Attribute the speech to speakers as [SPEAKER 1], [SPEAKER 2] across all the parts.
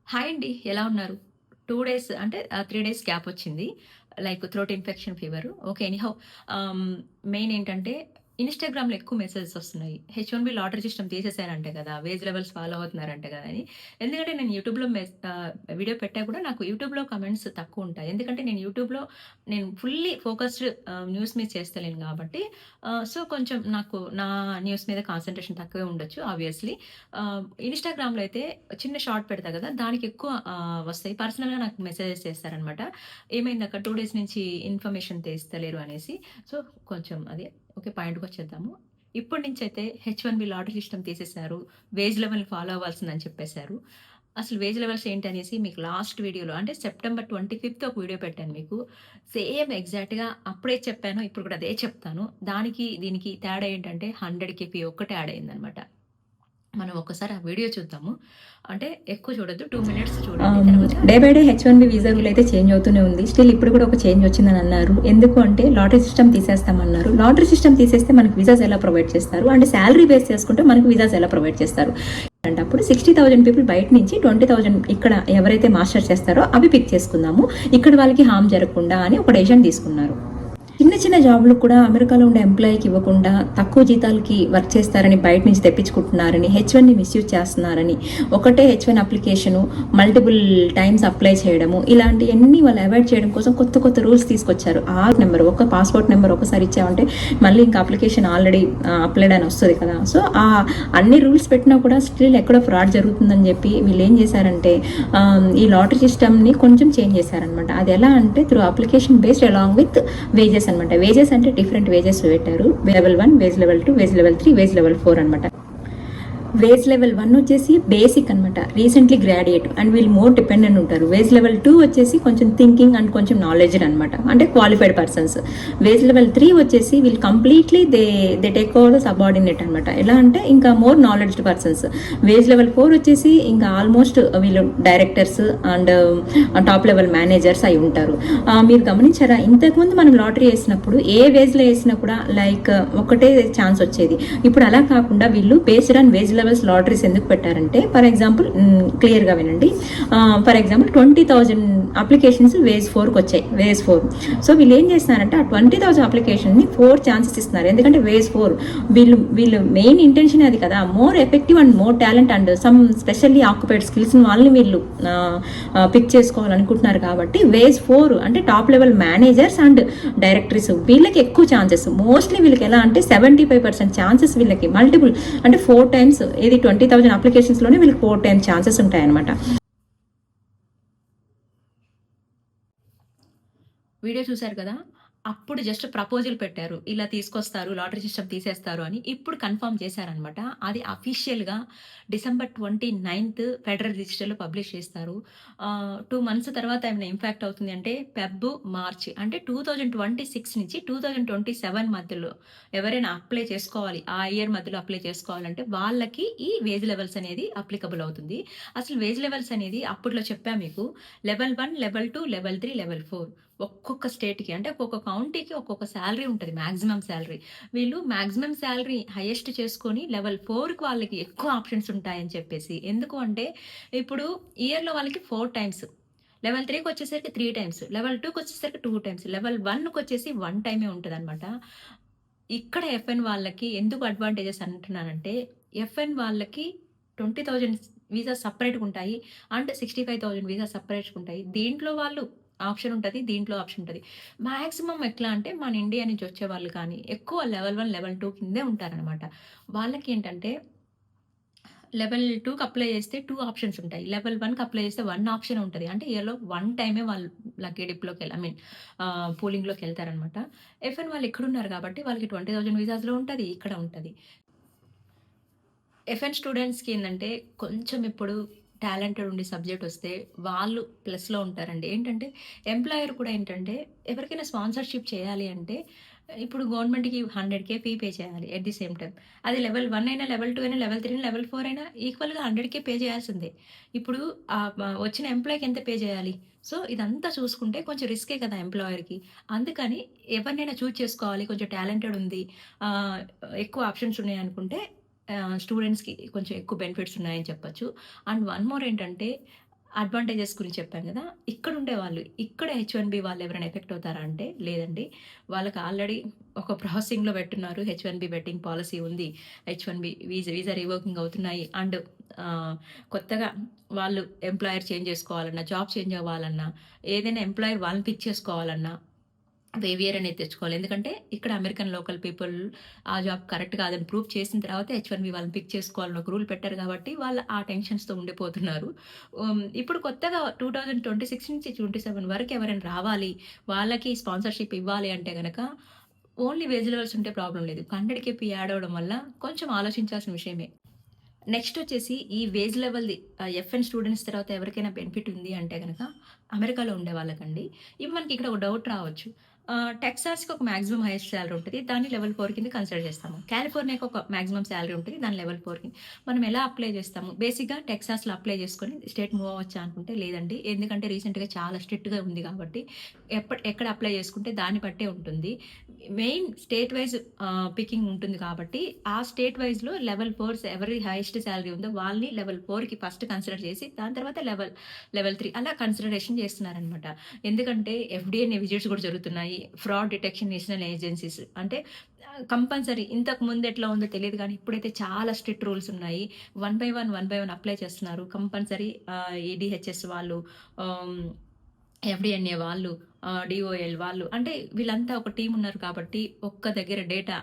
[SPEAKER 1] Hi అండి. ఎలా ఉన్నారు? 2 డేస్ అంటే 3 డేస్ గ్యాప్ వచ్చింది. Like throat infection fever. Okay. Anyhow ఆహ్, మెయిన్ ఏంటంటే ఇన్‌స్టాగ్రామ్‌లో ఎక్కువ మెసేజెస్ వస్తున్నాయి. హెచ్-1బీ లాటరీ సిస్టమ్ తీసేసారంట కదా! వేజ్ లెవెల్స్ ఫాలో అవుతున్నారంట కదా! అని. ఎందుకంటే నేను యూట్యూబ్‌లో వీడియో పెట్టా కూడా నాకు యూట్యూబ్‌లో కామెంట్స్ తక్కువుంటాయి. ఎందుకంటే నేను ఫుల్లీ ఫోకస్డ్ న్యూస్ మీద చేస్తలేను కాబట్టి సో, కొంచెం నాకు నా న్యూస్ మీద కాన్సంట్రేషన్ తక్కువే ఉండొచ్చు ఆబ్వియస్‌లీ. ఇన్‌స్టాగ్రామ్‌లో అయితే చిన్న షార్ట్ పెడతా గదా! దానికి ఎక్కువ వస్తాయి. పర్సనల్‌గా నాకు మెసేజెస్ చేస్తారనమాట. ఏమైందక్క 2 డేస్ నుంచి ఇన్ఫర్మేషన్ తెస్తలేరు అనేసి. సో, కొంచెం అది. ఓకే. పాయింట్‌కొచ్చేద్దాము. ఇప్పటి నుంచైతే హెచ్-1బీ లాటరీ సిస్టమ్ తీసేసారు. వేజ్ లెవెల్ ఫాలో అవ్వాల్సిందని చెప్పేసారు. అసలు వేజ్ లెవెల్స్ ఏంటనేసి మీకు లాస్ట్ వీడియోలో అంటే సెప్టెంబర్ 25థ్ ఒక వీడియో పెట్టాను మీకు. సేమ్ ఎగ్జాక్ట్‌గా అప్పుడే చెప్పాను. ఇప్పుడు కూడా అదే చెప్తాను. దానికి దీనికి తేడా ఏంటంటే 100 కేపీ ఒక్కటే యాడ్ అయిందనమాట. మనం ఒక్కసారి ఆ వీడియో చూద్దాము. అంటే ఎక్కువ చూడొద్దు. 2 మినిట్స్ చూడండి. తర్వాత
[SPEAKER 2] day by day H1B visa rule అయితే చేంజ్ అవుతూనే ఉంది. స్టిల్ ఇప్పుడు కూడా ఒక చేంజ్ వచ్చిందని అన్నారు. ఎందుకు అంటే లాటరీ సిస్టమ్ తీసేస్తామన్నారు. లాటరీ సిస్టమ్ తీసేస్తే మనకు వీసాస్ ఎలా ప్రొవైడ్ చేస్తారు? అంటే శాలరీ బేస్ చేసుకుంటే మనకు వీసాస్ ఎలా ప్రొవైడ్ చేస్తారు? అంటే అప్పుడు 60,000 పీపుల్ బయట నుంచి 20,000 ఇక్కడ ఎవరైతే మాస్టర్ చేస్తారో అవి పిక్ చేసుకుందాము. ఇక్కడ వాళ్ళకి హార్మ్ జరగకుండా అని ఒక డెసిషన్ తీసుకున్నారు. చిన్న చిన్న జాబులు కూడా అమెరికాలో ఉండే ఎంప్లాయీకి ఇవ్వకుండా తక్కువ జీతాలకి వర్క్ చేస్తారని బయట నుంచి తెప్పించుకుంటున్నారని హెచ్-1ని మిస్యూజ్ చేస్తున్నారని ఒకటే హెచ్-1 అప్లికేషను మల్టిపుల్ టైమ్స్ అప్లై చేయడము ఇలాంటివన్నీ వాళ్ళు అవాయిడ్ చేయడం కోసం కొత్త కొత్త రూల్స్ తీసుకొచ్చారు. నెంబర్ ఒక పాస్పోర్ట్ నెంబర్ ఒకసారి ఇచ్చామంటే మళ్ళీ ఇంకా అప్లికేషన్ ఆల్రెడీ అప్లైడ్ అని వస్తుంది కదా. సో ఆ అన్ని రూల్స్ పెట్టినా కూడా స్టిల్ ఎక్కడో ఫ్రాడ్ జరుగుతుందని చెప్పి వీళ్ళు ఏం చేశారంటే ఈ లాటరీ సిస్టమ్ని కొంచెం చేంజ్ చేశారనమాట. అది ఎలా అంటే through application based along with wages అనమాట. వేజెస్ అంటే డిఫరెంట్ వేజెస్ పెట్టారు. Level 1, wage level 2, wage level 3, wage level 4 అనమాట. వేజ్ లెవెల్ 1 వచ్చేసి బేసిక్ అనమాట, రీసెంట్లీ గ్రాడ్యుయేట్ అండ్ వీళ్ళు మోర్ డిపెండెంట్ ఉంటారు. వేజ్ లెవెల్ 2 వచ్చేసి కొంచెం థింకింగ్ అండ్ కొంచెం నాలెడ్జ్ అనమాట, అంటే క్వాలిఫైడ్ పర్సన్స్. వేజ్ లెవెల్ 3 వచ్చేసి వీళ్ళు completely they take over the subordinate అనమాట. ఎలా అంటే ఇంకా more knowledged persons. Wage level 4 వచ్చేసి ఇంకా ఆల్మోస్ట్ వీళ్ళు directors and top level managers అయి ఉంటారు. మీరు గమనించారా, ఇంతకుముందు మనం లాటరీ వేసినప్పుడు ఏ వేజ్లో వేసినా కూడా లైక్ ఒకటే ఛాన్స్ వచ్చేది. ఇప్పుడు అలా కాకుండా వీళ్ళు based on wage levels lotteries ఎందుకు పెట్టారంటే, ఫర్ ఎగ్జాంపుల్ క్లియర్గా వినండి. ఫర్ ఎగ్జాంపుల్ 20,000 అప్లికేషన్స్ వేజ్ 4కి వచ్చాయి. వేజ్ 4. సో వీళ్ళు ఏం చేస్తున్నారంటే ఆ 20,000 అప్లికేషన్ని 4 ఛాన్సెస్ ఇస్తున్నారు. ఎందుకంటే వేజ్ 4 వీళ్ళు మెయిన్ ఇంటెన్షన్ అది కదా, more effective and more talent and some specially occupied skills వాళ్ళని వీళ్ళు పిక్ చేసుకోవాలనుకుంటున్నారు. కాబట్టి వేజ్ 4 అంటే top level managers and directors వీళ్ళకి ఎక్కువ ఛాన్సెస్. మోస్ట్లీ వీళ్ళకి ఎలా అంటే 75% ఛాన్సెస్ వీళ్ళకి మల్టిపుల్ అంటే 4 టైమ్స్, ఇది 20,000 అప్లికేషన్స్లోనే వీళ్ళకి 4 టైమ్స్ ఛాన్సెస్ ఉంటాయన్నమాట.
[SPEAKER 1] వీడియో చూసారు కదా! అప్పుడు జస్ట్ ప్రపోజల్ పెట్టారు. ఇలా తీసుకొస్తారు, లాటరీ సిస్టమ్ తీసేస్తారు అని. ఇప్పుడు కన్ఫర్మ్ చేశారనమాట. అది అఫీషియల్‌గా డిసెంబర్ 29థ్ ఫెడరల్ రిజిస్టర్‌లో పబ్లిష్ చేస్తారు. 2 మంత్స్ తర్వాత ఏమైనా ఇంపాక్ట్ అవుతుంది అంటే మార్చ్ అంటే 2026 నుంచి 2027 మధ్యలో ఎవరైనా అప్లై చేసుకోవాలి, ఆ ఇయర్ మధ్యలో అప్లై చేసుకోవాలంటే వాళ్ళకి ఈ వేజ్ లెవెల్స్ అనేది అప్లికబుల్ అవుతుంది. అసలు వేజ్ లెవెల్స్ అనేది అప్పట్లో చెప్పా మీకు. లెవెల్ 1, లెవెల్ 2, లెవెల్ 3, లెవెల్ 4 ఒక్కొక్క స్టేట్‌కి అంటే ఒక్కొక్క కౌంటీకి ఒక్కొక్క సాలరీ ఉంటది. Maximum salary. వీళ్ళు మాక్సిమం సాలరీ హైయెస్ట్ చేసుకొని లెవెల్ 4కి వాళ్ళకి ఎక్కువ ఆప్షన్స్ ఉంటాయని చెప్పేసి. ఎందుకు అంటే ఇప్పుడు ఇయర్‌లో వాళ్ళకి 4 టైమ్స్. లెవెల్ 3కి వచ్చేసరికి 3 టైమ్స్. లెవెల్ 2కి వచ్చేసరికి 2 టైమ్స్. లెవెల్ 1కి వచ్చేసి 1 టైమే ఉంటదనమాట. ఇక్కడ ఎఫ్ఎన్ వాళ్ళకి ఎందుకు అడ్వాంటేజెస్ అంటున్నానంటే, ఎఫ్ఎన్ వాళ్ళకి 20,000 వీసాస్ సెపరేట్‌గా ఉంటాయి. అండ్ 65,000 వీసాస్ సెపరేట్‌గా ఉంటాయి. దీంట్లో వాళ్ళు ఆప్షన్ ఉంటది. దీంట్లో ఆప్షన్ ఉంటది. మాక్సిమం ఎట్లా అంటే మన ఇండియా నుంచి వచ్చేవాళ్ళు కానీ ఎక్కువ లెవెల్ 1, లెవెల్ 2 కిందే ఉంటారనమాట. వాళ్ళకేంటంటే లెవెల్ 2కి అప్లై చేస్తే 2 ఆప్షన్స్ ఉంటాయి. లెవెల్ 1కి అప్లై చేస్తే 1 ఆప్షన్ ఉంటది. అంటే ఇయర్‌లో 1 టైమే వాళ్ళు లక్కీ డిప్‌లోకి ఐ మీన్ పూలింగ్‌లోకెళ్తారనమాట. ఎఫ్ఎన్ వాళ్ళు ఇక్కడున్నారు కాబట్టి వాళ్ళకి 20,000 వీసాస్‌లో ఉంటది. ఇక్కడ ఉంటది. ఎఫ్ఎన్ స్టూడెంట్స్‌కి ఏందంటే కొంచెం ఇప్పుడు టాలెంటెడ్ ఉండి సబ్జెక్ట్ వస్తే వాళ్ళు ప్లస్‌లో ఉంటారండి. ఏంటంటే ఎంప్లాయర్ కూడా ఏంటంటే ఎవరికైనా స్పాన్సర్‌షిప్ చేయాలి అంటే ఇప్పుడు గవర్నమెంట్‌కి 100,000 ఫీ పే చేయాలి ఎట్ ది సేమ్ టైమ్. అది లెవెల్ 1 అయినా, లెవెల్ 2 అయినా, లెవెల్ 3 అయినా, లెవెల్ 4 అయినా ఈక్వల్‌గా 100,000 పే చేయాల్సిందే. ఇప్పుడు వచ్చిన ఎంప్లాయ్‌కి ఎంత పే చేయాలి? సో, ఇదంతా చూసుకుంటే కొంచెం రిస్కే కదా ఎంప్లాయర్‌కి. అందుకని ఎవరినైనా చూజ్ చేసుకోవాలి. కొంచెం టాలెంటెడ్ ఉంది. ఆహ్, ఎక్కువ ఆప్షన్స్ ఉన్నాయనుకుంటే స్టూడెంట్స్‌కి కొంచెం ఎక్కువ బెనిఫిట్స్ ఉన్నాయని చెప్పొచ్చు. అండ్ వన్ మోర్ ఏంటంటే అడ్వాంటేజెస్ గురించి చెప్పాను గదా! ఇక్కడుండేవాళ్ళు, ఇక్కడ హెచ్-1బీ వాళ్ళెవరైనా ఎఫెక్ట్ అవుతారా అంటే, లేదండి. వాళ్ళకి ఆల్రెడీ ఒక ప్రాసెసింగ్‌లో పెట్టున్నారు. హెచ్-1బీ వెట్టింగ్ పాలిసీ ఉంది. హెచ్-1బీ వీసా రివోకింగ్ అవుతున్నాయి. అండ్ కొత్తగా వాళ్ళు ఎంప్లాయర్ చేంజ్ జేసుకోవాలన్నా, జాబ్ చేంజ్ అవ్వాలన్నా, ఏదైనా ఎంప్లాయర్ వాళ్ళని పిక్ చేసుకోవాలన్నా వేవియర్ అనేది తెచ్చుకోవాలి. ఎందుకంటే ఇక్కడ అమెరికన్ లోకల్ పీపుల్ ఆ జాబ్ కరెక్ట్ కాదని ప్రూవ్ చేసిన తర్వాత హెచ్-1బీ వాళ్ళని పిక్ చేసుకోవాలని ఒక రూల్ పెట్టారు కాబట్టి వాళ్ళు ఆ టెన్షన్స్‌తో ఉండిపోతున్నారు. ఇప్పుడు కొత్తగా 2026 నుంచి 27 వరకు ఎవరైనా రావాలి, వాళ్ళకి స్పాన్సర్‌షిప్ ఇవ్వాలి అంటే గనక ఓన్లీ వేజ్ లెవెల్స్ ఉంటే ప్రాబ్లమ్ లేదు. 100K యాడ్ అవ్వడం వల్ల కొంచెం ఆలోచించాల్సిన విషయమే. నెక్స్టొచ్చేసి ఈ వేజ్ లెవెల్‌ది ఎఫ్ఎన్ స్టూడెంట్స్ తర్వాత ఎవరికైనా బెనిఫిట్ ఉంది అంటే గనక అమెరికాలో ఉండే వాళ్ళకండి. ఇప్పుడు మనకిక్కడ ఒక డౌట్ రావచ్చు. టెక్సాస్‌కి ఒక మాక్సిమం హైయెస్ట్ సాలరీ ఉంటది. దాన్ని లెవెల్ 4 కింద కన్సిడర్ చేస్తాము. కాలిఫోర్నియాకి ఒక మాక్సిమం సాలరీ ఉంటది. దాన్ని లెవెల్ 4 కింద. మనం ఎలా అప్లై చేస్తాము? బేసిక్‌గా టెక్సాస్‌లో అప్లై చేసుకొని స్టేట్ మూవ్ అవ్వచ్చా అనుకుంటే లేదండి. ఎందుకంటే రీసెంట్‌గా చాలా స్ట్రిక్ట్‌గా ఉంది కాబట్టి ఎక్కడ అప్లై చేసుకుంటే దాన్ని బట్టే ఉంటుంది. మెయిన్ స్టేట్ వైస్ పికింగ్ ఉంటుంది కాబట్టి ఆ స్టేట్ వైస్‌లో లెవెల్ 4 ఎవరి హైయెస్ట్ సాలరీ ఉందో వాళ్ళని లెవెల్ 4కి ఫస్ట్ కన్సిడర్ చేసి దాని తర్వాత లెవెల్ 3 అలా కన్సిడరేషన్ చేస్తున్నారనమాట. ఎందుకంటే ఎఫ్‌డీఏ విజిట్స్ కూడా జరుగుతున్నాయి. ఫ్రాడ్ డిటెక్షన్ నేషనల్ ఏజెన్సీస్ అంటే కంపల్సరీ ఇంతకు ముందు ఎట్లా ఉందో తెలీదు గానీ ఇప్పుడైతే చాలా స్ట్రిక్ట్ రూల్స్ ఉన్నాయి. వన్ బై వన్ అప్లై చేస్తున్నారు. కంపల్సరీ ఈ డీహెచ్ఎస్ వాళ్ళు ఆహ్, ఎఫ్‌డీఎన్ఏ వాళ్ళు, డీఓఎల్ వాళ్ళు అంటే వీళ్ళంతా ఒక టీమ్ ఉన్నారు కాబట్టి ఒక్క దగ్గర డేటా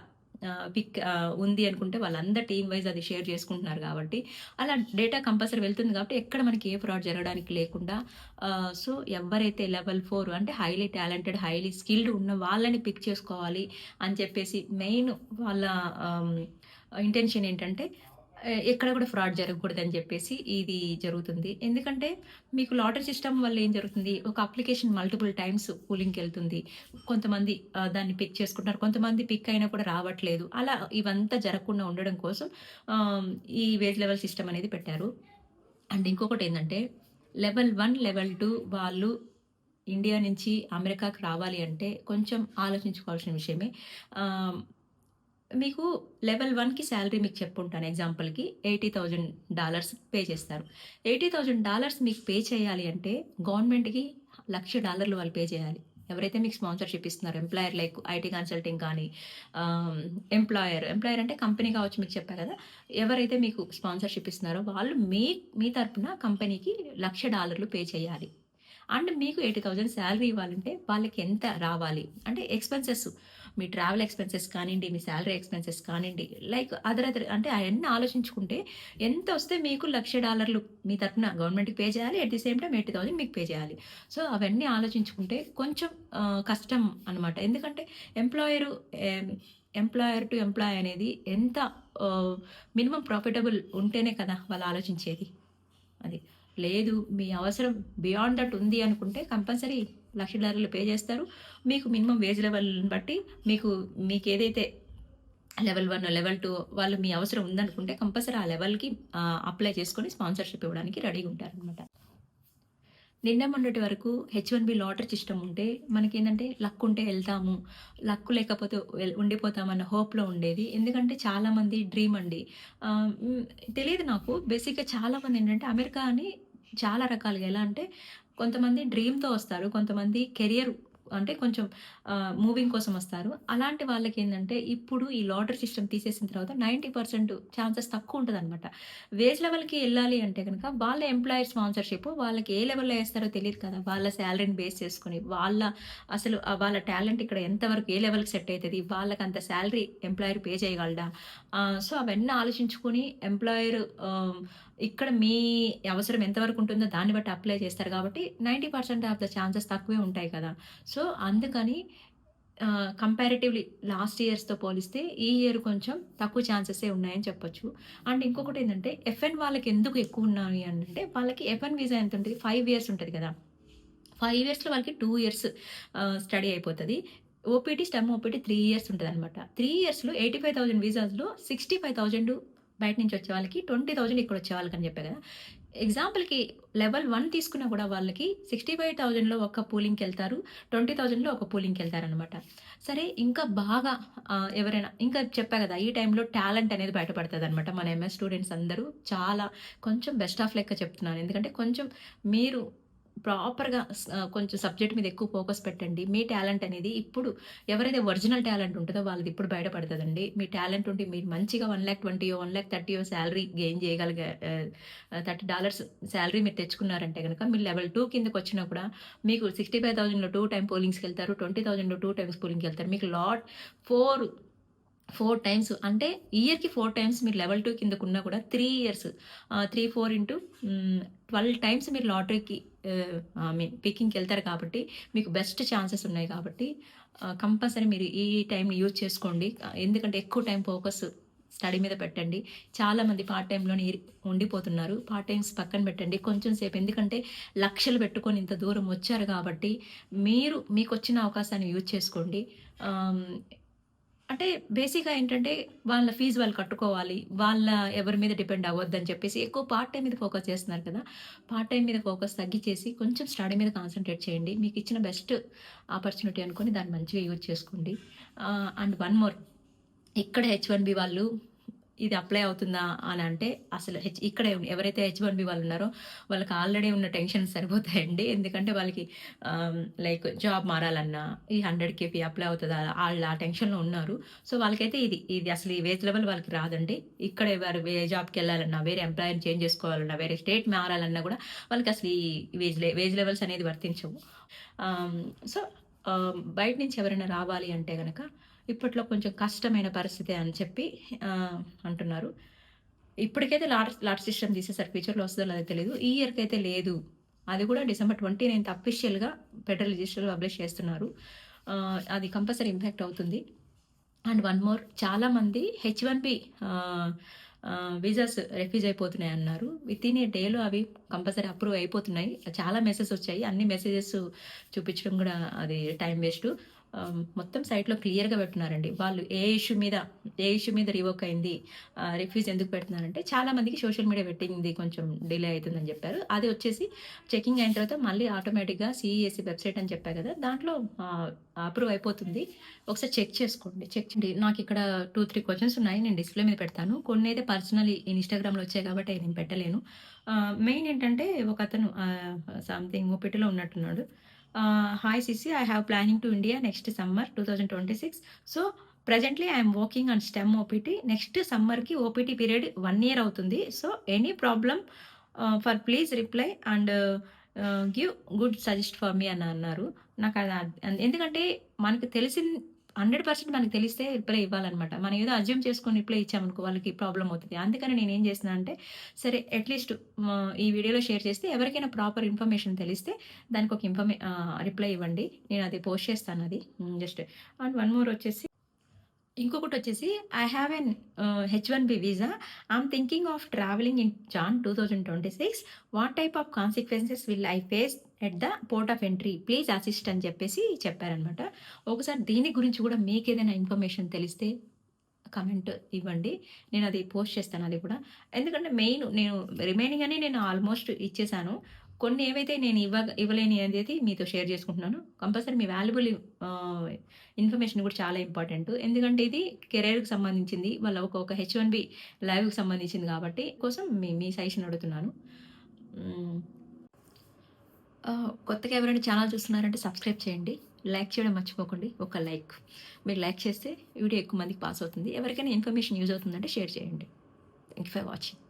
[SPEAKER 1] ఉంది అనుకుంటే వాళ్ళందరూ టీమ్ వైస్ అది షేర్ చేసుకుంటున్నారు కాబట్టి అలా డేటా కంపల్సరీ వెళ్తుంది కాబట్టి ఎక్కడ మనకి ఏ ఫ్రాడ్ జరగడానికి లేకుండా సో ఎవరైతే లెవెల్ 4 అంటే హైలీ టాలెంటెడ్, హైలీ స్కిల్డ్ ఉన్న వాళ్ళని పిక్ చేసుకోవాలి అని చెప్పేసి మెయిన్ వాళ్ళ ఇంటెన్షన్ ఏంటంటే ఎక్కడ కూడా ఫ్రాడ్ జరగకూడదని చెప్పేసి ఇది జరుగుతుంది. ఎందుకంటే మీకు లాటరీ సిస్టమ్ వల్ల ఏం జరుగుతుంది, ఒక అప్లికేషన్ మల్టిపుల్ టైమ్స్ పూలింగ్‌కెళ్తుంది. కొంతమంది దాన్ని పిక్ చేసుకుంటున్నారు. కొంతమంది పిక్ అయినా కూడా రావట్లేదు. అలా ఇవంతా జరగకుండా ఉండడం కోసం ఆహ్, ఈ వేజ్ లెవెల్ సిస్టమ్ అనేది పెట్టారు. అండ్ ఇంకొకటేందంటే లెవెల్ 1, లెవెల్ 2 వాళ్ళు ఇండియా నుంచి అమెరికాకి రావాలి అంటే కొంచెం ఆలోచించుకోవాల్సిన విషయమే. ఆహ్, మీకు లెవెల్ 1కి సాలరీ మీకు చెప్పుంటాను ఎగ్జాంపుల్‌కి $80,000 పే చేస్తారు. $80,000 మీకు పే చేయాలి అంటే గవర్నమెంట్‌కి $1,00,000 వాళ్ళు పే చేయాలి. ఎవరైతే మీకు స్పాన్సర్‌షిప్ ఇస్తున్నారో ఎంప్లాయర్ లైక్ ఐటీ కన్సల్టింగ్ కానీ ఆహ్, ఎంప్లాయర్ అంటే కంపెనీ కావచ్చు మీకు చెప్పా కదా! ఎవరైతే మీకు స్పాన్సర్‌షిప్ ఇస్తున్నారో వాళ్ళు మీ తరపున కంపెనీకి $1,00,000 పే చేయాలి. అండ్ మీకు 80,000 సాలరీ ఇవ్వాలంటే వాళ్ళకి ఎంత రావాలి? అంటే ఎక్స్‌పెన్సెస్ మీ ట్రావెల్ ఎక్స్‌పెన్సెస్ కానియండి, మీ సాలరీ ఎక్స్‌పెన్సెస్ కానియండి, లైక్ అదర్ అంటే అయన్నీ ఆలోచించుకుంటే ఎంతొస్తే మీకు $1,00,000 మీ తరపున గవర్నమెంట్‌కి పే చేయాలి. అట్ ది సేమ్ టైమ్ 80,000 మీకు పే చేయాలి. సో, అవన్నీ ఆలోచించుకుంటే కొంచెం కష్టం అనమాట. ఎందుకంటే employer M employer to employee అనేది ఎంత మినిమమ్ ప్రాఫిటబుల్ ఉంటేనే కదా వాళ్ళు ఆలోచించేది. అది. లేదు మీ అవసరం బియాండ్ దట్ ఉంది అనుకుంటే కంపల్సరీ $1,00,000 పే చేస్తారు. మీకు మినిమమ్ వేజ్ లెవెల్‌ని బట్టి మీకేదైతే లెవెల్ 1, లెవెల్ 2 వాళ్ళు మీ అవసరం ఉందనుకుంటే కంపల్సరీ ఆ లెవెల్‌కి అప్లై చేసుకొని స్పాన్సర్‌షిప్ ఇవ్వడానికి రెడీగా ఉంటారనమాట. నిన్న మొన్నటి వరకు హెచ్-1బీ లాటరీ సిస్టమ్ ఉంటే మనకేందంటే లక్ ఉంటే ఎళ్తాము. లక్ లేకపోతే ఉండిపోతామన్న హోప్‌లో ఉండేది. ఎందుకంటే చాలామంది డ్రీమ్ అండి. తెలీదు నాకు బేసిక్‌గా చాలామందేంటంటే అమెరికా అని చాలా రకాలుగా ఎలా అంటే కొంతమంది డ్రీమ్‌తో వస్తారు. కొంతమంది కెరియర్ అంటే కొంచెం మూవింగ్ కోసం వస్తారు. అలాంటి వాళ్ళకేందంటే ఇప్పుడు ఈ లాటరీ సిస్టమ్ తీసేసిన తర్వాత 90% ఛాన్సెస్ తక్కువుంటదనమాట. వేజ్ లెవెల్‌కి ఎళ్ళాలి అంటే గనక వాళ్ళ ఎంప్లాయర్ స్పాన్సర్‌షిప్ వాళ్ళకి ఏ లెవెల్‌లో ఏస్తారో తెలీదు కదా! వాళ్ళ సాలరీని బేస్ చేసుకొని, అసలు వాళ్ళ టాలెంట్ ఇక్కడ ఎంతవరకు ఏ లెవెల్‌కి సెట్ అయితది? వాళ్ళకంత సాలరీ ఎంప్లాయర్ పే చేయగలడా? సో, అవన్నీ ఆలోచించుకొని ఎంప్లాయర్ ఇక్కడ మీ అవసరం ఎంతవరకు ఉంటుందో దాన్ని బట్టి అప్లై చేస్తారు కాబట్టి 90% ఆఫ్ ద ఛాన్సెస్ తక్కువే ఉంటాయి కదా! సో, అందుకని కంపారిటివ్‌లీ లాస్ట్ ఇయర్స్‌తో పోలిస్తే ఈ ఇయర్ కొంచెం తక్కువ ఛాన్సెసే ఉన్నాయని చెప్పొచ్చు. అండ్ ఇంకొకటేంటంటే ఎఫ్ఎన్ వాళ్ళకెందుకు ఎక్కువున్నాయి అనంటే వాళ్ళకి ఎఫ్ఎన్ వీసా ఎంతుంటది? 5 ఇయర్స్ ఉంటది కదా! 5 ఇయర్స్‌లో వాళ్ళకి 2 ఇయర్స్ స్టడీ అయిపోతది. స్టెమ్ ఓపీటీ 3 ఇయర్స్ ఉంటదనమాట. 3 ఇయర్స్‌లో 85,000 వీసాస్‌లో 65,000 బయట నుంచి వచ్చే వాళ్ళకి, 20,000 ఇక్కడొచ్చే వాళ్ళకని చెప్పా కదా! ఎగ్జాంపుల్‌కి లెవెల్ 1 తీసుకున్నా కూడా వాళ్ళకి 65,000లో ఒక పూలింగ్‌కెళ్తారు. 20,000లో ఒక పూలింగ్‌కెళ్తారనమాట. సరే ఇంకా బాగా ఎవరైనా ఇంకా చెప్పా గదా! ఈ టైంలో టాలెంట్ అనేది బయటపడతదనమాట. మన ఎంఎస్ స్టూడెంట్స్ అందరూ చాలా కొంచెం బెస్ట్ ఆఫ్ లెక్క చెప్తున్నాను. ఎందుకంటే కొంచెం మీరు ప్రాపర్‌గా కొంచెం సబ్జెక్ట్ మీద ఎక్కువ ఫోకస్ పెట్టండి. మీ టాలెంట్ అనేది ఇప్పుడు ఎవరైతే ఒరిజినల్ టాలెంట్ ఉంటదో వాళ్ళది ఇప్పుడు బయటపడతదండి. మీ టాలెంట్ ఉండి మీరు మంచిగా 1,20,000 1,30,000 సాలరీ గెయిన్ చేయగలిగా $30 సాలరీ మీరు తెచ్చుకున్నారంటే గనక మీరు లెవెల్ 2 కిందకొచ్చినా కూడా మీకు 65,000లో 2 టైమ్ పోలింగ్స్‌కెళ్తారు. 20,000లో 2 టైమ్స్ పోలింగ్‌కెళ్తారు. మీకు 4 4 టైమ్స్ అంటే ఇయర్‌కి 4 టైమ్స్ మీరు లెవెల్ 2 కిందకున్నా కూడా 3 ఇయర్స్ 3, 4 ఇంటూ 12 టైమ్స్ మీరు లాటరీకి ఐ మీన్ పికింగ్‌కెళ్తారు కాబట్టి మీకు బెస్ట్ ఛాన్సెస్ ఉన్నాయి కాబట్టి కంపల్సరీ మీరు ఈ టైంని యూజ్ చేసుకోండి. ఎందుకంటే ఎక్కువ టైం ఫోకస్ స్టడీ మీద పెట్టండి. చాలామంది పార్ట్ టైమ్‌లోనే ఉండిపోతున్నారు. పార్ట్ టైమ్స్ పక్కన పెట్టండి. కొంచెం సేపు ఎందుకంటే లక్షలు పెట్టుకొని ఇంత దూరం వచ్చారు కాబట్టి మీరు మీకొచ్చిన అవకాశాన్ని యూజ్ చేసుకోండి. ఆహ్, అంటే బేసిక్‌గా ఏంటంటే వాళ్ళ ఫీజు వాళ్ళు కట్టుకోవాలి. ఎవరి మీద డిపెండ్ అవ్వద్దని చెప్పేసి ఎక్కువ పార్ట్ టైమ్ మీద ఫోకస్ చేస్తున్నారు కదా! పార్ట్ టైమ్ మీద ఫోకస్ తగ్గిచ్చేసి కొంచెం స్టడీ మీద కాన్సంట్రేట్ చేయండి. మీకిచ్చిన బెస్ట్ ఆపర్చునిటీ అనుకోని దాన్ని మంచిగా యూజ్ చేసుకోండి. అండ్ వన్ మోర్ ఇక్కడ హెచ్-1బీ వాళ్ళు ఇది అప్లై అవుతుందా అని అంటే అసలు ఇక్కడే ఎవరైతే హెచ్-1బీ వాళ్ళు ఉన్నారో వాళ్ళకి ఆల్రెడీ ఉన్న టెన్షన్స్ సరిపోతాయండి. ఎందుకంటే వాళ్ళకి లైక్ జాబ్ మారాలన్నా ఈ 100K ఫీ అప్లై అవుతదా? ఆళ్ళు ఆ టెన్షన్‌లో ఉన్నారు. సో వాళ్ళకైతే ఇది అసలు ఈ వేజ్ లెవెల్ వాళ్ళకి రాదండి. ఇక్కడే వారు వేరే జాబ్‌కెళ్ళాలన్నా, వేరే ఎంప్లాయర్‌ని చేంజ్ చేసుకోవాలన్నా, వేరే స్టేట్ మారాలన్నా గూడా వాళ్ళకి అసలు ఈ వేజ్ లెవెల్స్ అనేది వర్తించవు. ఆహ్, సో బయట నుంచి ఎవరైనా రావాలి అంటే గనక ఇప్పట్లో కొంచెం కష్టమైన పరిస్థితే అని చెప్పి అంటున్నారు. ఇప్పటికైతే లాట్ సిస్టమ్ తీసేసారు. ఫ్యూచర్‌లో వస్తదో లేదో తెలీదు. ఈ ఇయర్‌కైతే లేదు. అది కూడా డిసెంబర్ 29 అఫీషియల్‌గా ఫెడరల్ రిజిస్టర్‌లో పబ్లిష్ చేస్తున్నారు. అది కంపల్సరీ ఇంపాక్ట్ అవుతుంది. అండ్ వన్ మోర్ చాలామంది హెచ్-1బీ ఆహ్, వీసాస్ రిఫ్యూజ్ అయిపోతున్నాయన్నారు. వితిన్ ఏ డేలో అవి కంపల్సరీ అప్రూవ్ అయిపోతున్నాయి. చాలా మెసేజెస్ వచ్చాయి. అన్ని మెసేజెస్ చూపించడం కూడా అది టైం వేస్టు. మొత్తం సైట్‌లో క్లియర్‌గా పెట్టున్నారండి. వాళ్ళు ఏ ఇష్యూ మీద రివోక్ అయింది, రిఫ్యూజ్ ఎందుకు పెడుతున్నారంటే చాలా మందికి సోషల్ మీడియా వెట్టింగ్‌ది కొంచెం డిలే అయితుందని చెప్పారు. అది వచ్చేసి చెకింగ్ అయిన తర్వాత మళ్ళీ ఆటోమేటిక్‌గా సీఈఎస్సీ వెబ్‌సైట్ అని చెప్పా కదా! దాంట్లో అప్రూవ్ అయిపోతుంది. ఒకసారి చెక్ చేసుకోండి. చెక్ చేయండి. నాకిక్కడ 2, 3 క్వెషన్స్ ఉన్నాయి. నేను డిస్‌ప్లే మీద పెడతాను. కొన్నైతే పర్సనల్లీ ఇన్‌స్టాగ్రామ్‌లో వచ్చాయి కాబట్టి అయి నేను పెట్టలేను. మెయిన్ ఏంటంటే ఒకతను సంథింగ్ ఓపీటీలో ఉన్నట్టున్నాడు. Hi CC, I have planning to India next summer 2026. So, presently I am working on STEM OPT. Next సమ్మర్‌కి ఓపీటీ పీరియడ్ 1 ఇయర్ అవుతుంది. So, any problem for please reply and give good suggest for me అని అన్నారు. ఎందుకంటే మనకు 100% మనకు తెలిస్తే reply ఇవ్వాలనమాట. మనం ఏదో అజ్యూమ్ చేసుకొని రిప్లై ఇచ్చామనుకో వాళ్ళకి ప్రాబ్లమ్ అవుతది. అందుకని నేనేం చేస్తున్నా అంటే సరే అట్‌లీస్ట్ ఈ వీడియోలో షేర్ చేస్తే ఎవరికైనా ప్రాపర్ ఇన్ఫర్మేషన్ తెలిస్తే దానికొక రిప్లై ఇవ్వండి. నేనది పోస్ట్ చేస్తానది. జస్ట్ అండ్ వన్ మోర్ వచ్చేసి ఇంకొకటొచ్చేసి I have an H1B visa. I'm thinking of travelling in Jan 2026. What type of consequences will I face at the port of entry? Please assist అని చెప్పేసి చెప్పారనమాట. ఒకసారి దీని గురించి కూడా మీకేదైనా ఇన్ఫర్మేషన్ తెలిస్తే కామెంట్ ఇవ్వండి. నేనది పోస్ట్ చేస్తాను అది కూడా. ఎందుకంటే నేను రిమైనింగ్ అన్నీ నేను ఆల్మోస్ట్ ఇచ్చేసాను. కొన్ని ఏవైతే నేను ఇవ్వలేని అనేది మీతో షేర్ చేసుకుంటున్నాను. కంపల్సరీ మీ వాల్యుబుల్ ఆహ్, ఇన్ఫర్మేషన్ కూడా చాలా ఇంపార్టెంట్. ఎందుకంటే ఇది కెరియర్‌కి సంబంధించింది. వాళ్ళ ఒక హెచ్-1బీ లైవ్‌కి సంబంధించింది కాబట్టి కోసం మీ సజెషన్ అడుగుతున్నాను. హ్మ్. కొత్తగా ఎవరైనా ఛానల్ చూస్తున్నారంటే సబ్స్క్రైబ్ చేయండి. లైక్ చేయడం మర్చిపోకండి. ఒక లైక్. మీరు లైక్ చేస్తే వీడియో ఎక్కువ మందికి పాస్ అవుతుంది. ఎవరికైనా ఇన్ఫర్మేషన్ యూజ్ అవుతుందంటే షేర్ చేయండి. Thank you for watching.